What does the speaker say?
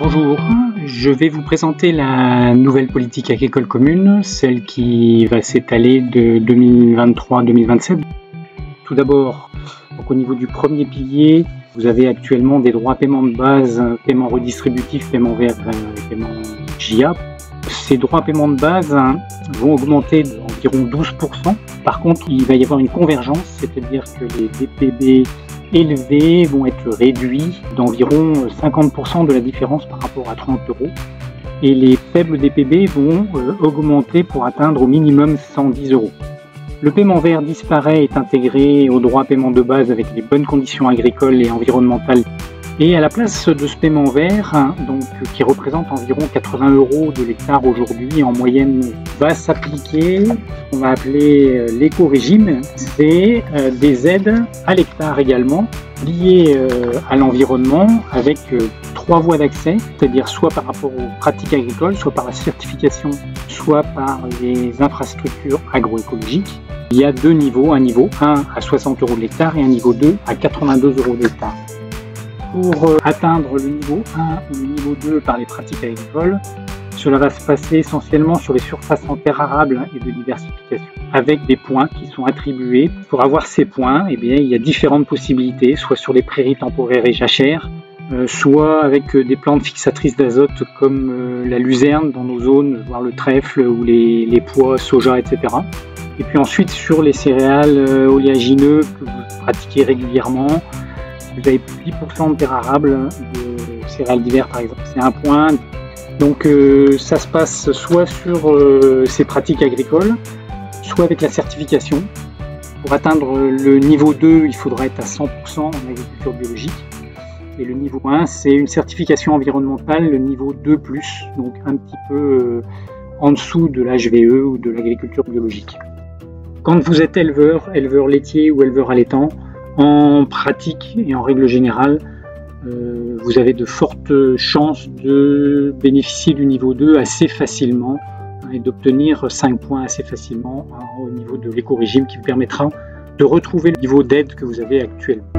Bonjour, je vais vous présenter la nouvelle politique agricole commune, celle qui va s'étaler de 2023 à 2027. Tout d'abord, au niveau du premier pilier, vous avez actuellement des droits à paiement de base, paiement redistributif, paiement vert, paiement JA. Ces droits à paiement de base vont augmenter d'environ 12%. Par contre, il va y avoir une convergence, c'est-à-dire que les DPB élevés vont être réduits d'environ 50% de la différence par rapport à 30 € et les faibles DPB vont augmenter pour atteindre au minimum 110 €. Le paiement vert disparaît et est intégré au droit à paiement de base avec les bonnes conditions agricoles et environnementales. Et à la place de ce paiement vert, qui représente environ 80 € de l'hectare aujourd'hui en moyenne, va s'appliquer ce qu'on va appeler l'éco-régime. C'est des aides à l'hectare également, liées à l'environnement avec 3 voies d'accès, c'est-à-dire soit par rapport aux pratiques agricoles, soit par la certification, soit par les infrastructures agroécologiques. Il y a 2 niveaux, un niveau 1 à 60 € de l'hectare et un niveau 2 à 82 € de l'hectare. Pour atteindre le niveau 1 ou le niveau 2 par les pratiques agricoles, cela va se passer essentiellement sur les surfaces en terre arable et de diversification, avec des points qui sont attribués. Pour avoir ces points, il y a différentes possibilités, soit sur les prairies temporaires et jachères, soit avec des plantes fixatrices d'azote comme la luzerne dans nos zones, voire le trèfle ou les pois, soja, etc. Et puis ensuite sur les céréales oléagineux que vous pratiquez régulièrement. Vous avez 10% de terre arable, de céréales d'hiver par exemple, c'est un point. Donc ça se passe soit sur ces pratiques agricoles, soit avec la certification. Pour atteindre le niveau 2, il faudra être à 100% en agriculture biologique. Et le niveau 1, c'est une certification environnementale, le niveau 2+, donc un petit peu en dessous de l'HVE ou de l'agriculture biologique. Quand vous êtes éleveur laitier ou éleveur allaitant, en pratique et en règle générale, vous avez de fortes chances de bénéficier du niveau 2 assez facilement et d'obtenir 5 points assez facilement au niveau de l'éco-régime qui vous permettra de retrouver le niveau d'aide que vous avez actuellement.